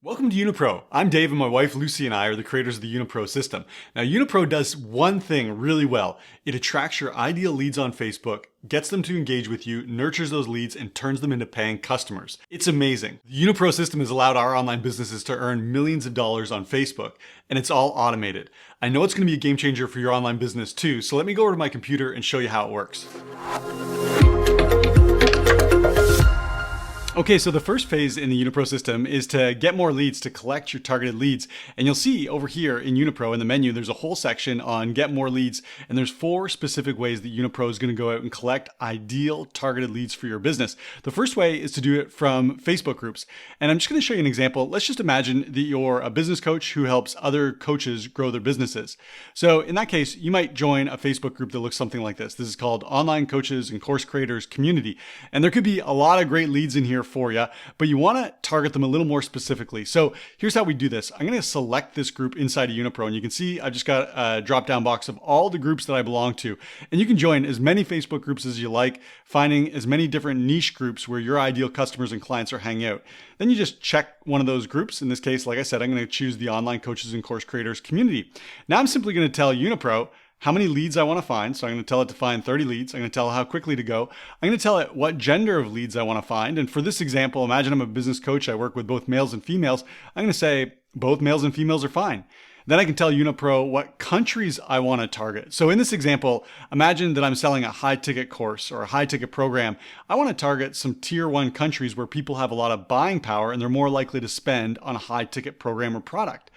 Welcome to Unipro. I'm Dave and my wife Lucy and I are the creators of the Unipro system. Now Unipro does one thing really well. It attracts your ideal leads on Facebook, gets them to engage with you, nurtures those leads, and turns them into paying customers. It's amazing. The Unipro system has allowed our online businesses to earn millions of dollars on Facebook, and it's all automated. I know it's going to be a game changer for your online business too, so let me go over to my computer and show you how it works. Okay, so the first phase in the Unipro system is to get more leads, to collect your targeted leads. And you'll see over here in Unipro in the menu, there's a whole section on get more leads. And there's 4 specific ways that Unipro is going to go out and collect ideal targeted leads for your business. The first way is to do it from Facebook groups. And I'm just going to show you an example. Let's just imagine that you're a business coach who helps other coaches grow their businesses. So in that case, you might join a Facebook group that looks something like this. This is called Online Coaches and Course Creators Community. And there could be a lot of great leads in here for you, but you want to target them a little more specifically. So here's how we do this. I'm going to select this group inside of Unipro, and you can see I just got a drop-down box of all the groups that I belong to. And you can join as many Facebook groups as you like, finding as many different niche groups where your ideal customers and clients are hanging out. Then you just check one of those groups. In this case, like I said, I'm going to choose the Online Coaches and Course Creators Community. Now I'm simply going to tell Unipro how many leads I want to find. So I'm going to tell it to find 30 leads. I'm going to tell it how quickly to go. I'm going to tell it what gender of leads I want to find. And for this example, imagine I'm a business coach. I work with both males and females. I'm going to say both males and females are fine. Then I can tell Unipro what countries I want to target. So in this example, imagine that I'm selling a high ticket course or a high ticket program. I want to target some tier 1 countries where people have a lot of buying power and they're more likely to spend on a high ticket program or product.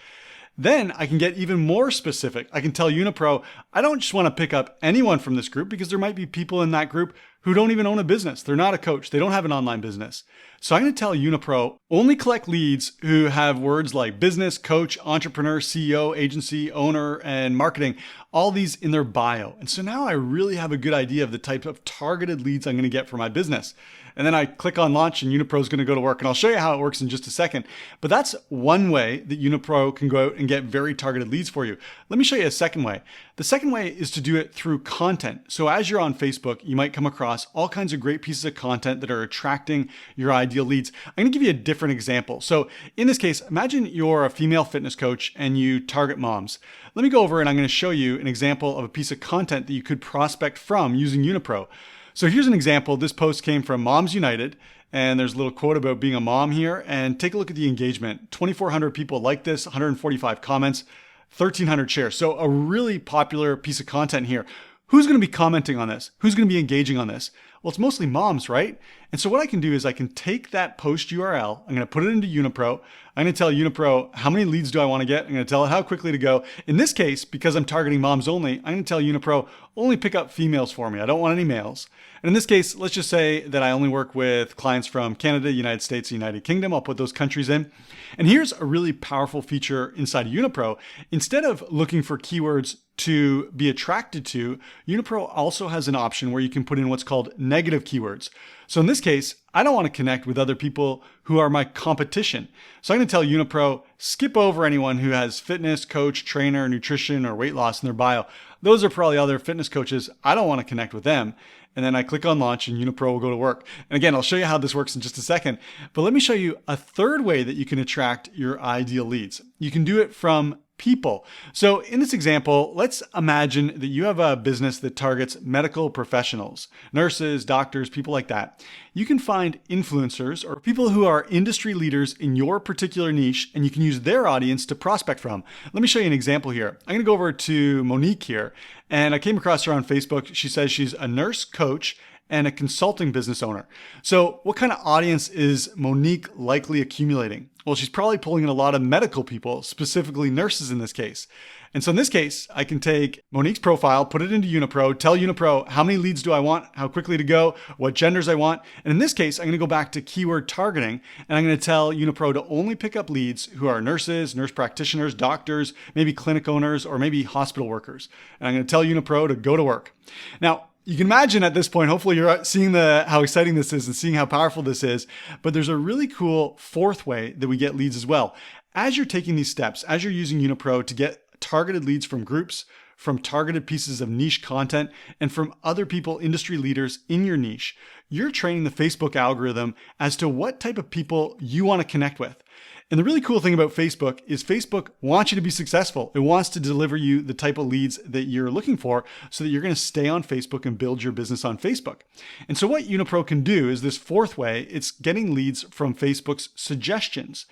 Then I can get even more specific. I can tell Unipro, I don't just want to pick up anyone from this group because there might be people in that group who don't even own a business. They're not a coach. They don't have an online business. So I'm going to tell Unipro, only collect leads who have words like business, coach, entrepreneur, CEO, agency, owner, and marketing, all these in their bio. And so now I really have a good idea of the type of targeted leads I'm going to get for my business. And then I click on launch and Unipro is going to go to work. And I'll show you how it works in just a second. But that's one way that Unipro can go out and get very targeted leads for you. Let me show you a second way. The second way is to do it through content. So as you're on Facebook, you might come across all kinds of great pieces of content that are attracting your ideal leads. I'm going to give you a different example. So in this case, imagine you're a female fitness coach and you target moms. Let me go over and I'm going to show you an example of a piece of content that you could prospect from using Unipro. So here's an example. This post came from Moms United, and there's a little quote about being a mom here. And take a look at the engagement. 2,400 people like this, 145 comments, 1,300 shares. So a really popular piece of content here. Who's going to be commenting on this? Who's going to be engaging on this? Well, it's mostly moms, right? And so what I can do is I can take that post URL, I'm going to put it into Unipro. I'm going to tell Unipro, how many leads do I want to get? I'm going to tell it how quickly to go. In this case, because I'm targeting moms only, I'm going to tell Unipro, only pick up females for me. I don't want any males. And in this case, let's just say that I only work with clients from Canada, United States, United Kingdom. I'll put those countries in. And here's a really powerful feature inside of Unipro. Instead of looking for keywords to be attracted to, Unipro also has an option where you can put in what's called negative keywords. So in this case, I don't want to connect with other people who are my competition. So I'm going to tell Unipro, skip over anyone who has fitness, coach, trainer, nutrition, or weight loss in their bio. Those are probably other fitness coaches. I don't want to connect with them. And then I click on launch and Unipro will go to work. And again, I'll show you how this works in just a second. But let me show you a third way that you can attract your ideal leads. You can do it from people. So in this example, let's imagine that you have a business that targets medical professionals, nurses, doctors, people like that. You can find influencers or people who are industry leaders in your particular niche, and you can use their audience to prospect from. Let me show you an example here. I'm going to go over to Monique here, and I came across her on Facebook. She says she's a nurse coach and a consulting business owner. So what kind of audience is Monique likely accumulating? Well, she's probably pulling in a lot of medical people, specifically nurses in this case. And so in this case, I can take Monique's profile, put it into Unipro, tell Unipro how many leads do I want, how quickly to go, what genders I want. And in this case, I'm going to go back to keyword targeting, and I'm going to tell Unipro to only pick up leads who are nurses, nurse practitioners, doctors, maybe clinic owners, or maybe hospital workers. And I'm going to tell Unipro to go to work. Now, you can imagine at this point, hopefully you're seeing how exciting this is and seeing how powerful this is, but there's a really cool fourth way that we get leads as well. As you're taking these steps, as you're using Unipro to get targeted leads from groups, from targeted pieces of niche content, and from other people, industry leaders in your niche, you're training the Facebook algorithm as to what type of people you want to connect with. And the really cool thing about Facebook is Facebook wants you to be successful. It wants to deliver you the type of leads that you're looking for so that you're going to stay on Facebook and build your business on Facebook. And so what Unipro can do is this fourth way, it's getting leads from Facebook's suggestions.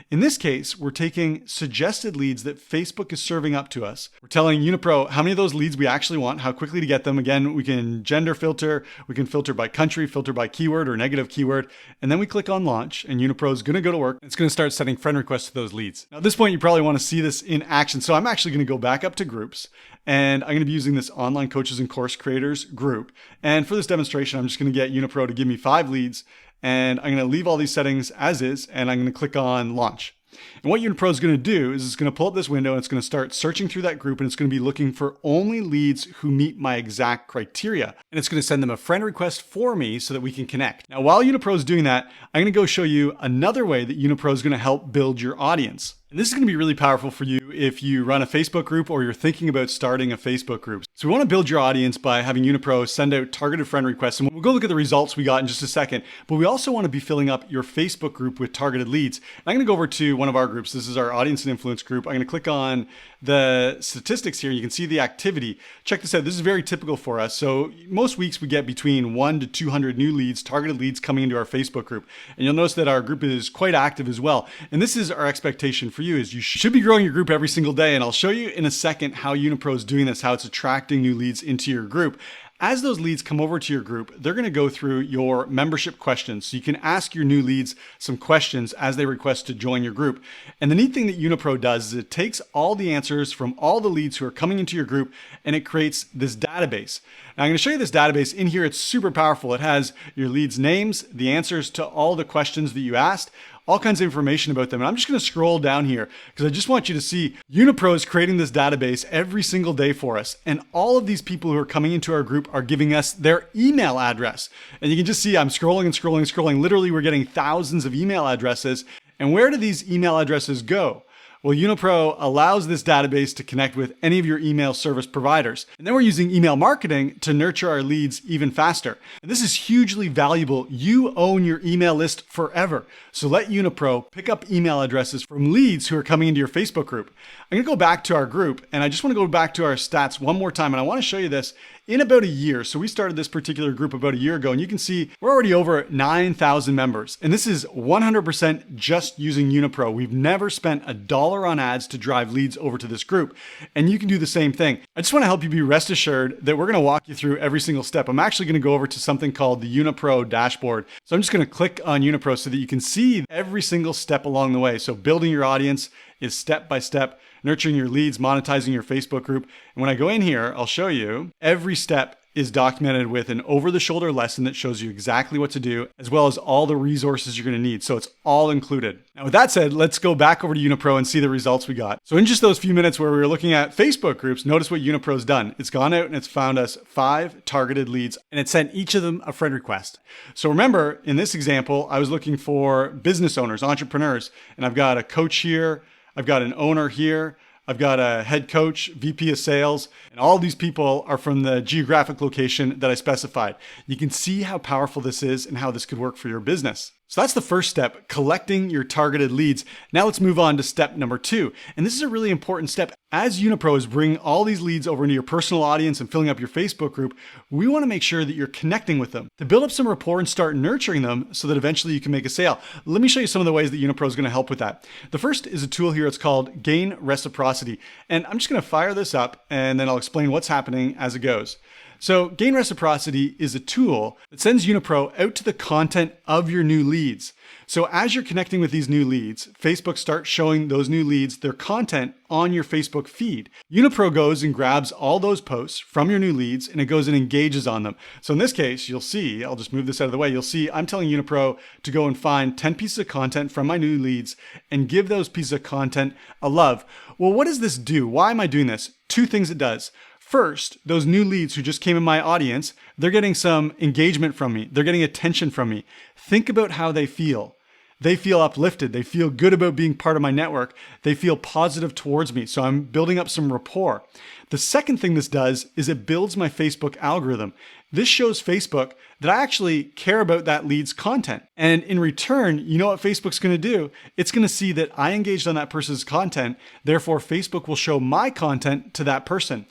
In this case, we're taking suggested leads that Facebook is serving up to us. We're telling Unipro how many of those leads we actually want, how quickly to get them. Again, we can gender filter, we can filter by country, filter by keyword or negative keyword, and then we click on launch and Unipro is going to go to work. It's going to start setting friend requests to those leads. Now, at this point, you probably want to see this in action. So I'm actually going to go back up to groups and I'm going to be using this online coaches and course creators group. And for this demonstration, I'm just going to get Unipro to give me 5 leads and I'm going to leave all these settings as is and I'm going to click on launch. And what Unipro is going to do is it's going to pull up this window and it's going to start searching through that group and it's going to be looking for only leads who meet my exact criteria. And it's going to send them a friend request for me so that we can connect. Now, while Unipro is doing that, I'm going to go show you another way that Unipro is going to help build your audience. And this is going to be really powerful for you if you run a Facebook group or you're thinking about starting a Facebook group. So we want to build your audience by having Unipro send out targeted friend requests. And we'll go look at the results we got in just a second. But we also want to be filling up your Facebook group with targeted leads. And I'm going to go over to one of our groups. This is our audience and influence group. I'm going to click on the statistics here. You can see the activity. Check this out. This is very typical for us. So most weeks we get between 1 to 200 new leads, targeted leads coming into our Facebook group. And you'll notice that our group is quite active as well. And this is our expectation for you is you should be growing your group every single day. And I'll show you in a second how Unipro is doing this, how it's attracting new leads into your group. As those leads come over to your group, they're going to go through your membership questions. So you can ask your new leads some questions as they request to join your group. And the neat thing that Unipro does is it takes all the answers from all the leads who are coming into your group and it creates this database. Now I'm going to show you this database in here. It's super powerful. It has your leads' names, the answers to all the questions that you asked, all kinds of information about them. And I'm just going to scroll down here because I just want you to see Unipro is creating this database every single day for us. And all of these people who are coming into our group are giving us their email address. And you can just see I'm scrolling and scrolling and scrolling. Literally, we're getting thousands of email addresses. And where do these email addresses go? Well, Unipro allows this database to connect with any of your email service providers. And then we're using email marketing to nurture our leads even faster. And this is hugely valuable. You own your email list forever. So let Unipro pick up email addresses from leads who are coming into your Facebook group. I'm going to go back to our group and I just want to go back to our stats one more time. And I want to show you this in about a year. So we started this particular group about a year ago and you can see we're already over 9,000 members. And this is 100% just using Unipro. We've never spent $1 on ads to drive leads over to this group. And you can do the same thing. I just want to help you be rest assured that we're going to walk you through every single step. I'm actually going to go over to something called the Unipro dashboard. So I'm just going to click on Unipro so that you can see every single step along the way. So building your audience is step by step, nurturing your leads, monetizing your Facebook group. And when I go in here, I'll show you every step is documented with an over-the-shoulder lesson that shows you exactly what to do, as well as all the resources you're going to need. So it's all included. Now, with that said, let's go back over to Unipro and see the results we got. So in just those few minutes where we were looking at Facebook groups, notice what Unipro's done. It's gone out and it's found us 5 targeted leads and it sent each of them a friend request. So remember, in this example, I was looking for business owners, entrepreneurs, and I've got a coach here, I've got an owner here, I've got a head coach, VP of sales, and all these people are from the geographic location that I specified. You can see how powerful this is and how this could work for your business. So that's the first step, collecting your targeted leads. Now let's move on to step number 2. And this is a really important step. As Unipro is bringing all these leads over into your personal audience and filling up your Facebook group, we want to make sure that you're connecting with them to build up some rapport and start nurturing them so that eventually you can make a sale. Let me show you some of the ways that Unipro is going to help with that. The first is a tool here. It's called Gain Reciprocity. And I'm just going to fire this up and then I'll explain what's happening as it goes. So Gain Reciprocity is a tool that sends Unipro out to the content of your new leads. So as you're connecting with these new leads, Facebook starts showing those new leads their content on your Facebook feed. Unipro goes and grabs all those posts from your new leads and it goes and engages on them. So in this case, you'll see, I'll just move this out of the way, you'll see I'm telling Unipro to go and find 10 pieces of content from my new leads and give those pieces of content a love. Well, what does this do? Why am I doing this? 2 things it does. First, those new leads who just came in my audience, they're getting some engagement from me. They're getting attention from me. Think about how they feel. they feel uplifted. They feel good about being part of my network. They feel positive towards me. So I'm building up some rapport. The second thing this does is it builds my Facebook algorithm. This shows Facebook that I actually care about that lead's content. And in return, you know what Facebook's going to do? It's going to see that I engaged on that person's content. Therefore, Facebook will show my content to that person.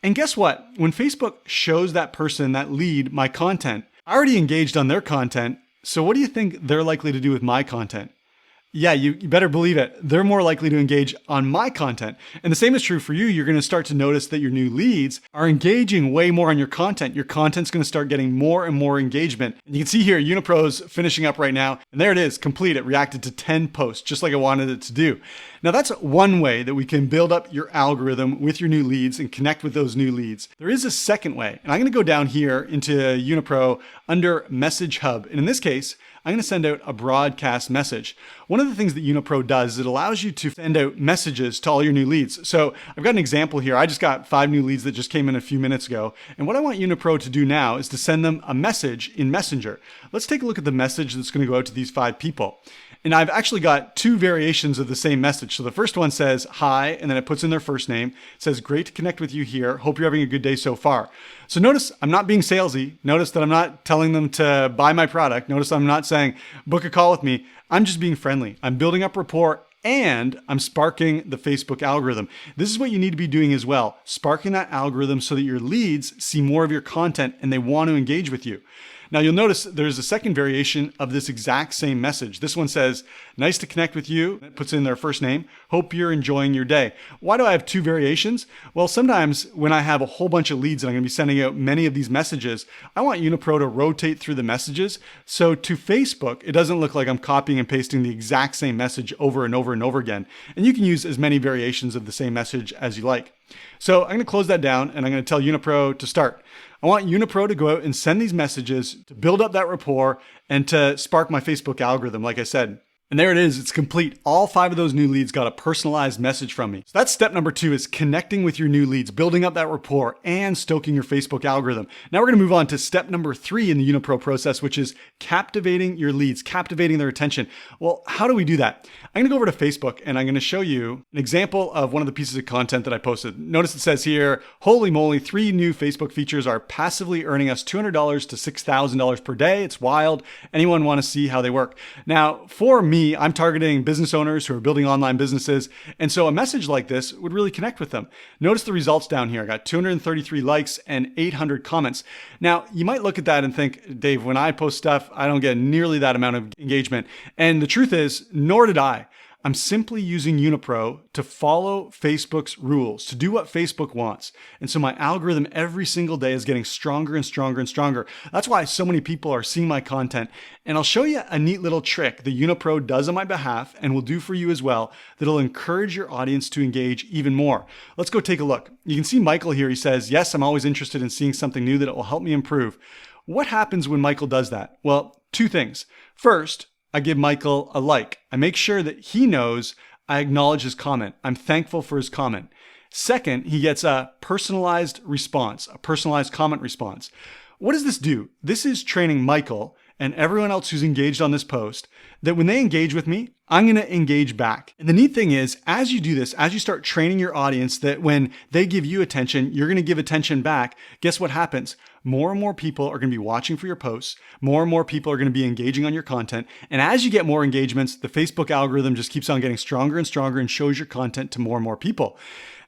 And guess what? When Facebook shows that person, that lead, my content, I already engaged on their content. So what do you think they're likely to do with my content? Yeah, you better believe it. They're more likely to engage on my content. And the same is true for you. You're going to start to notice that your new leads are engaging way more on your content. Your content's going to start getting more and more engagement. And you can see here, Unipro's finishing up right now. And there it is, complete. It reacted to 10 posts, just like I wanted it to do. Now that's one way that we can build up your algorithm with your new leads and connect with those new leads. There is a second way. And I'm going to go down here into Unipro under Message Hub. And in this case, I'm going to send out a broadcast message. One of the things that Unipro does is it allows you to send out messages to all your new leads. So I've got an example here. I just got 5 new leads that just came in a few minutes ago. And what I want Unipro to do now is to send them a message in Messenger. Let's take a look at the message that's going to go out to these 5 people. And I've actually got 2 variations of the same message. So the first one says, hi, and then it puts in their first name. It says, great to connect with you here. Hope you're having a good day so far. So notice I'm not being salesy. Notice that I'm not telling them to buy my product. Notice I'm not saying, book a call with me. I'm just being friendly. I'm building up rapport and I'm sparking the Facebook algorithm. This is what you need to be doing as well. Sparking that algorithm so that your leads see more of your content and they want to engage with you. Now you'll notice there's a second variation of this exact same message. This one says, nice to connect with you. It puts in their first name. Hope you're enjoying your day. Why do I have 2 variations? Well, sometimes when I have a whole bunch of leads and I'm going to be sending out many of these messages, I want Unipro to rotate through the messages. So to Facebook, it doesn't look like I'm copying and pasting the exact same message over and over and over again. And you can use as many variations of the same message as you like. So I'm going to close that down and I'm going to tell Unipro to start. I want Unipro to go out and send these messages to build up that rapport and to spark my Facebook algorithm, like I said. And there it is, it's complete. All 5 of those new leads got a personalized message from me. So that's step number 2 is connecting with your new leads, building up that rapport and stoking your Facebook algorithm. Now we're gonna move on to step number 3 in the Unipro process, which is captivating your leads, captivating their attention. Well, how do we do that? I'm gonna go over to Facebook and I'm gonna show you an example of one of the pieces of content that I posted. Notice it says here, holy moly, 3 new Facebook features are passively earning us $200 to $6,000 per day. It's wild. Anyone wanna see how they work? Now, for me, I'm targeting business owners who are building online businesses. And so a message like this would really connect with them. Notice the results down here. I got 233 likes and 800 comments. Now, you might look at that and think, Dave, when I post stuff, I don't get nearly that amount of engagement. And the truth is, nor did I. I'm simply using Unipro to follow Facebook's rules, to do what Facebook wants. And so my algorithm every single day is getting stronger and stronger and stronger. That's why so many people are seeing my content. And I'll show you a neat little trick that Unipro does on my behalf and will do for you as well that'll encourage your audience to engage even more. Let's go take a look. You can see Michael here. He says, yes, I'm always interested in seeing something new that will help me improve. What happens when Michael does that? Well, 2 things. First, I give Michael a like. I make sure that he knows I acknowledge his comment. I'm thankful for his comment. Second, he gets a personalized response, a personalized comment response. What does this do? This is training Michael and everyone else who's engaged on this post that when they engage with me, I'm going to engage back. And the neat thing is, as you do this, as you start training your audience that when they give you attention, you're going to give attention back, guess what happens? More and more people are going to be watching for your posts. More and more people are going to be engaging on your content. And as you get more engagements, the Facebook algorithm just keeps on getting stronger and stronger and shows your content to more and more people.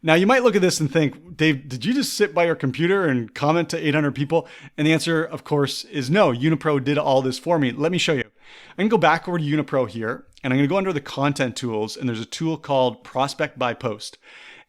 Now, you might look at this and think, Dave, did you just sit by your computer and comment to 800 people? And the answer, of course, is no. Unipro did all this for me. Let me show you. I'm going to go back over to Unipro here, and I'm going to go under the content tools, and there's a tool called Prospect by Post.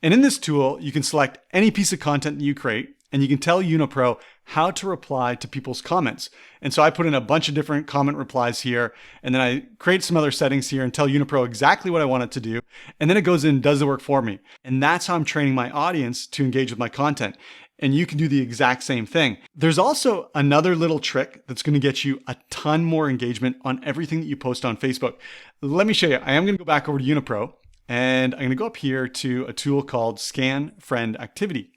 And in this tool, you can select any piece of content that you create, and you can tell Unipro how to reply to people's comments. And so I put in a bunch of different comment replies here, and then I create some other settings here and tell Unipro exactly what I want it to do. And then it goes in and does the work for me. And that's how I'm training my audience to engage with my content. And you can do the exact same thing. There's also another little trick that's going to get you a ton more engagement on everything that you post on Facebook. Let me show you. I am going to go back over to Unipro, and I'm going to go up here to a tool called Scan Friend Activity.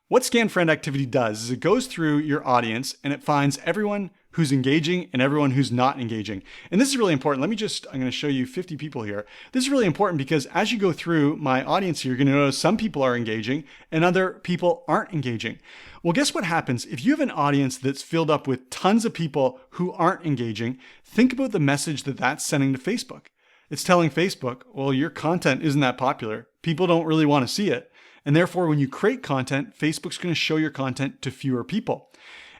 What Scan Friend Activity does is it goes through your audience and it finds everyone who's engaging and everyone who's not engaging. And this is really important. I'm going to show you 50 people here. This is really important because as you go through my audience here, you're going to notice some people are engaging and other people aren't engaging. Well, guess what happens? If you have an audience that's filled up with tons of people who aren't engaging, think about the message that that's sending to Facebook. It's telling Facebook, well, your content isn't that popular. People don't really want to see it. And therefore, when you create content, Facebook's going to show your content to fewer people.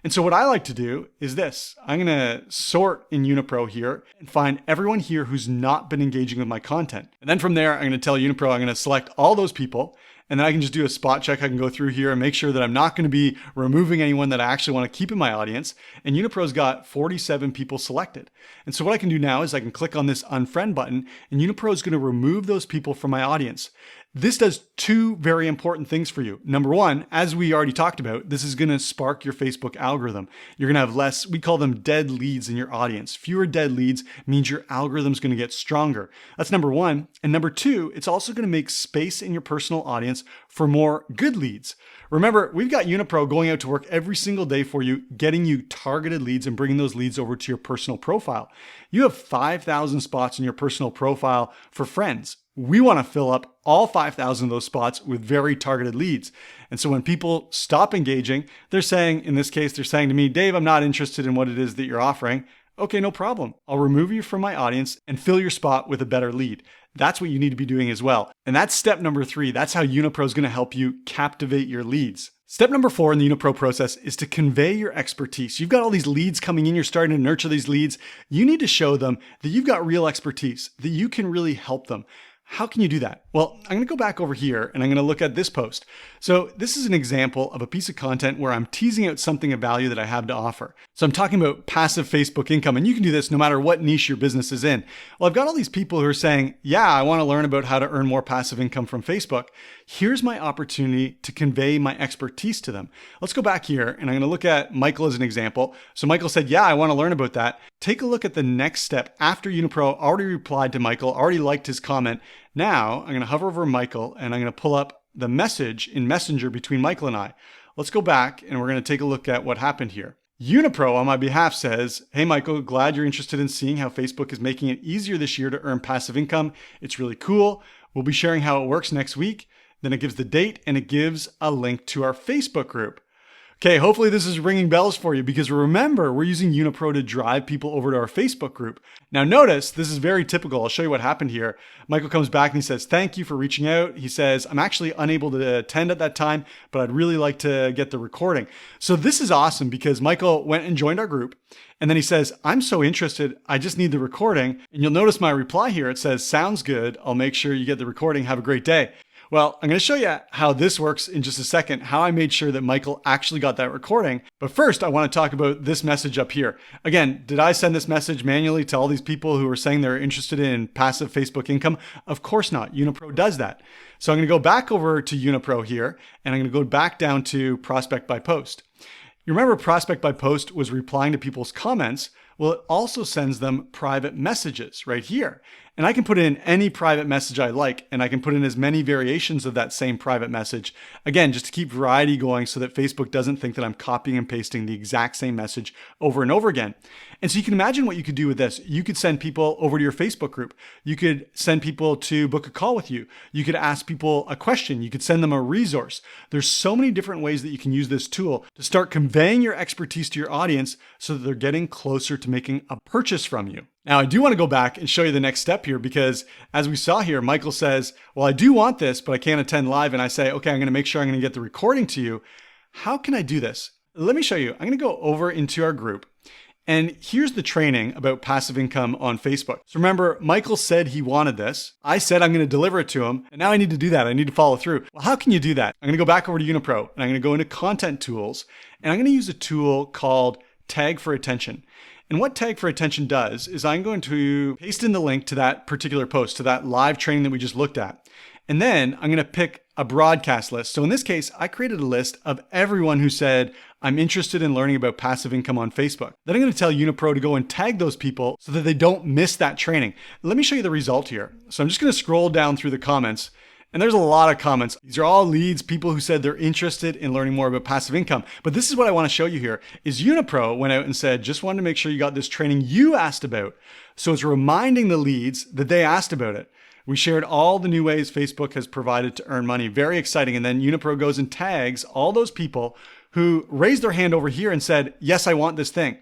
And so what I like to do is this. I'm going to sort in Unipro here and find everyone here who's not been engaging with my content. And then from there, I'm going to tell Unipro, I'm going to select all those people. And then I can just do a spot check. I can go through here and make sure that I'm not going to be removing anyone that I actually want to keep in my audience. And Unipro's got 47 people selected. And so what I can do now is I can click on this unfriend button and Unipro is going to remove those people from my audience. This does two very important things for you. Number one, as we already talked about, this is going to spark your Facebook algorithm. You're going to have less, we call them dead leads in your audience. Fewer dead leads means your algorithm's going to get stronger. That's number one. And number two, it's also going to make space in your personal audience for more good leads. Remember, we've got Unipro going out to work every single day for you, getting you targeted leads and bringing those leads over to your personal profile. You have 5,000 spots in your personal profile for friends. We want to fill up all 5,000 of those spots with very targeted leads. And so when people stop engaging, they're saying, in this case, they're saying to me, Dave, I'm not interested in what it is that you're offering. Okay, no problem. I'll remove you from my audience and fill your spot with a better lead. That's what you need to be doing as well. And that's step number 3. That's how Unipro is going to help you captivate your leads. Step number 4 in the Unipro process is to convey your expertise. You've got all these leads coming in. You're starting to nurture these leads. You need to show them that you've got real expertise, that you can really help them. How can you do that? Well, I'm going to go back over here and I'm going to look at this post. So this is an example of a piece of content where I'm teasing out something of value that I have to offer. So I'm talking about passive Facebook income, and you can do this no matter what niche your business is in. Well, I've got all these people who are saying, yeah, I want to learn about how to earn more passive income from Facebook. Here's my opportunity to convey my expertise to them. Let's go back here and I'm going to look at Michael as an example. So Michael said, yeah, I want to learn about that. Take a look at the next step after Unipro already replied to Michael, already liked his comment. Now I'm going to hover over Michael and I'm going to pull up the message in Messenger between Michael and I. Let's go back and we're going to take a look at what happened here. Unipro on my behalf says, hey Michael, glad you're interested in seeing how Facebook is making it easier this year to earn passive income. It's really cool. We'll be sharing how it works next week. Then it gives the date and it gives a link to our Facebook group. Okay, hopefully this is ringing bells for you because remember, we're using Unipro to drive people over to our Facebook group. Now notice, this is very typical. I'll show you what happened here. Michael comes back and he says, thank you for reaching out. He says, I'm actually unable to attend at that time, but I'd really like to get the recording. So this is awesome because Michael went and joined our group. And then he says, I'm so interested, I just need the recording. And you'll notice my reply here. It says, sounds good. I'll make sure you get the recording. Have a great day. Well, I'm going to show you how this works in just a second, how I made sure that Michael actually got that recording. But first, I want to talk about this message up here. Again, did I send this message manually to all these people who are saying they're interested in passive Facebook income? Of course not. Unipro does that. So I'm going to go back over to Unipro here, and I'm going to go back down to Prospect by Post. You remember Prospect by Post was replying to people's comments. Well, it also sends them private messages right here. And I can put in any private message I like, and I can put in as many variations of that same private message. Again, just to keep variety going so that Facebook doesn't think that I'm copying and pasting the exact same message over and over again. And so you can imagine what you could do with this. You could send people over to your Facebook group. You could send people to book a call with you. You could ask people a question. You could send them a resource. There's so many different ways that you can use this tool to start conveying your expertise to your audience so that they're getting closer to making a purchase from you. Now, I do want to go back and show you the next step here because as we saw here, Michael says, well, I do want this, but I can't attend live. And I say, okay, I'm going to make sure I'm going to get the recording to you. How can I do this? Let me show you. I'm going to go over into our group. And here's the training about passive income on Facebook. So remember, Michael said he wanted this. I said I'm going to deliver it to him. And now I need to do that. I need to follow through. Well, how can you do that? I'm going to go back over to Unipro and I'm going to go into Content Tools. And I'm going to use a tool called Tag for Attention. And what Tag for Attention does is I'm going to paste in the link to that particular post, to that live training that we just looked at. And then I'm going to pick a broadcast list. So in this case, I created a list of everyone who said, I'm interested in learning about passive income on Facebook. Then I'm going to tell Unipro to go and tag those people so that they don't miss that training. Let me show you the result here. So I'm just going to scroll down through the comments. And there's a lot of comments. These are all leads, people who said they're interested in learning more about passive income. But this is what I want to show you here is Unipro went out and said, just wanted to make sure you got this training you asked about. So it's reminding the leads that they asked about it. We shared all the new ways Facebook has provided to earn money. Very exciting. And then Unipro goes and tags all those people who raised their hand over here and said, yes, I want this thing.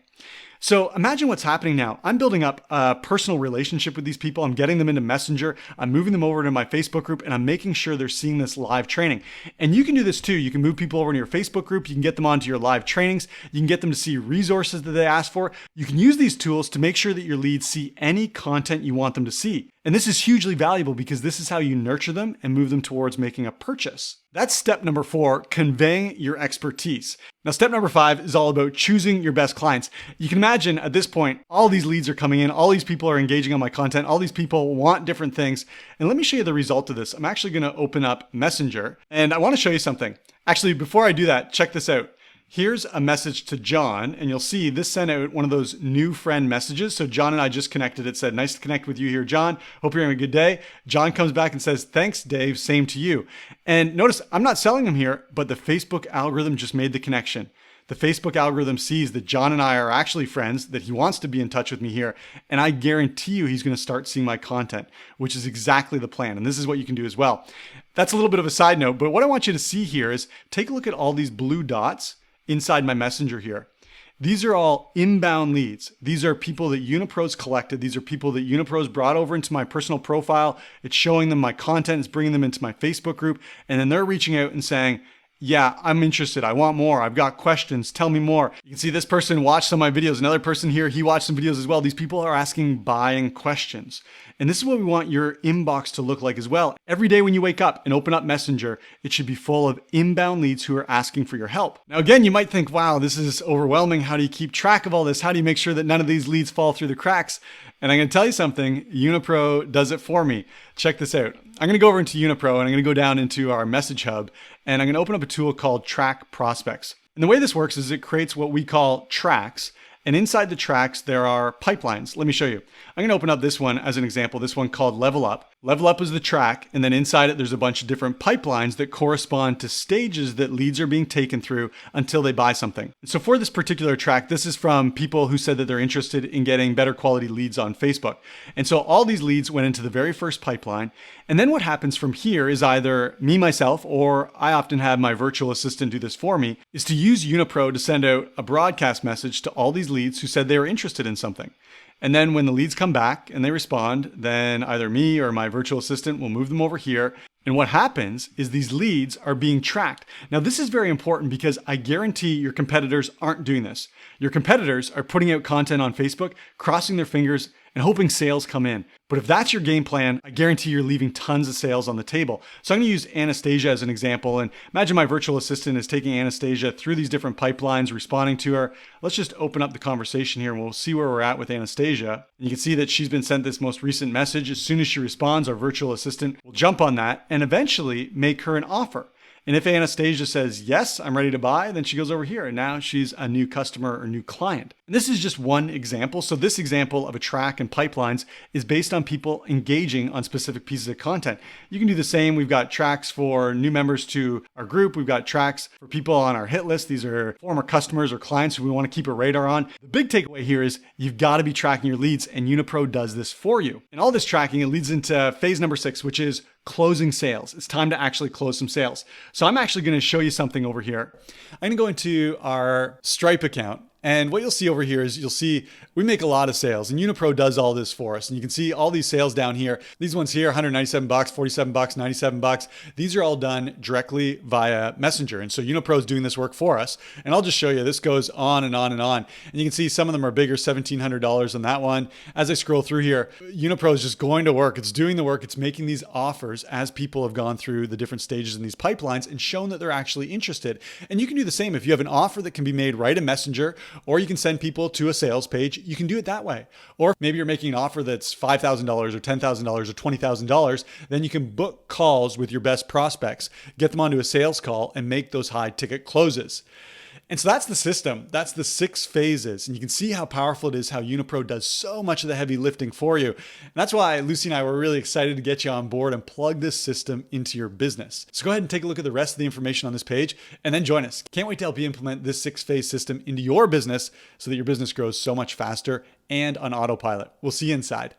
So imagine what's happening now. I'm building up a personal relationship with these people. I'm getting them into Messenger. I'm moving them over to my Facebook group, and I'm making sure they're seeing this live training. And you can do this too. You can move people over to your Facebook group. You can get them onto your live trainings. You can get them to see resources that they ask for. You can use these tools to make sure that your leads see any content you want them to see. And this is hugely valuable because this is how you nurture them and move them towards making a purchase. That's step number 4, conveying your expertise. Now, step number 5 is all about choosing your best clients. You can imagine at this point, all these leads are coming in, all these people are engaging on my content, all these people want different things. And let me show you the result of this. I'm actually going to open up Messenger and I want to show you something. Actually, before I do that, check this out. Here's a message to John, and you'll see this sent out one of those new friend messages. So John and I just connected. It said, nice to connect with you here, John. Hope you're having a good day. John comes back and says, thanks, Dave. Same to you. And notice I'm not selling him here, but the Facebook algorithm just made the connection. The Facebook algorithm sees that John and I are actually friends, that he wants to be in touch with me here. And I guarantee you he's going to start seeing my content, which is exactly the plan. And this is what you can do as well. That's a little bit of a side note, but what I want you to see here is take a look at all these blue dots inside my Messenger here. These are all inbound leads. These are people that Unipro's collected. These are people that Unipro's brought over into my personal profile. It's showing them my content. It's bringing them into my Facebook group. And then they're reaching out and saying, yeah, I'm interested. I want more. I've got questions. Tell me more. You can see this person watched some of my videos. Another person here, he watched some videos as well. These people are asking buying questions. And this is what we want your inbox to look like as well. Every day when you wake up and open up Messenger, it should be full of inbound leads who are asking for your help. Now, again, you might think, wow, this is overwhelming. How do you keep track of all this? How do you make sure that none of these leads fall through the cracks? And I'm going to tell you something, Unipro does it for me. Check this out. I'm going to go over into Unipro and I'm going to go down into our message hub and I'm going to open up a tool called Track Prospects. And the way this works is it creates what we call tracks. And inside the tracks, there are pipelines. Let me show you. I'm going to open up this one as an example, this one called Level Up. Level Up is the track, and then inside it, there's a bunch of different pipelines that correspond to stages that leads are being taken through until they buy something. So for this particular track, this is from people who said that they're interested in getting better quality leads on Facebook. And so all these leads went into the very first pipeline. And then what happens from here is either me, myself, or I often have my virtual assistant do this for me, is to use Unipro to send out a broadcast message to all these leads who said they were interested in something. And then when the leads come back and they respond, then either me or my virtual assistant will move them over here. And what happens is these leads are being tracked. Now, this is very important because I guarantee your competitors aren't doing this. Your competitors are putting out content on Facebook, crossing their fingers and hoping sales come in. But if that's your game plan, I guarantee you're leaving tons of sales on the table. So I'm going to use Anastasia as an example. And imagine my virtual assistant is taking Anastasia through these different pipelines, responding to her. Let's just open up the conversation here and we'll see where we're at with Anastasia. And you can see that she's been sent this most recent message. As soon as she responds, our virtual assistant will jump on that and eventually make her an offer. And if Anastasia says, yes, I'm ready to buy, then she goes over here and now she's a new customer or new client. And this is just one example. So this example of a track and pipelines is based on people engaging on specific pieces of content. You can do the same. We've got tracks for new members to our group. We've got tracks for people on our hit list. These are former customers or clients who we want to keep a radar on. The big takeaway here is you've got to be tracking your leads and Unipro does this for you. And all this tracking, it leads into phase number 6, which is closing sales. It's time to actually close some sales. So I'm actually going to show you something over here. I'm going to go into our Stripe account. And what you'll see over here is you'll see we make a lot of sales and Unipro does all this for us. And you can see all these sales down here. These ones here, $197, $47, $97. These are all done directly via Messenger. And so Unipro is doing this work for us. And I'll just show you, this goes on and on and on. And you can see some of them are bigger, $1,700 on that one. As I scroll through here, Unipro is just going to work. It's doing the work. It's making these offers as people have gone through the different stages in these pipelines and shown that they're actually interested. And you can do the same. If you have an offer that can be made right in Messenger, or you can send people to a sales page, you can do it that way. Or maybe you're making an offer that's $5,000 or $10,000 or $20,000, then you can book calls with your best prospects, get them onto a sales call and make those high ticket closes. And so that's the system. That's the 6 phases. And you can see how powerful it is, how Unipro does so much of the heavy lifting for you. And that's why Lucy and I were really excited to get you on board and plug this system into your business. So go ahead and take a look at the rest of the information on this page and then join us. Can't wait to help you implement this 6-phase system into your business so that your business grows so much faster and on autopilot. We'll see you inside.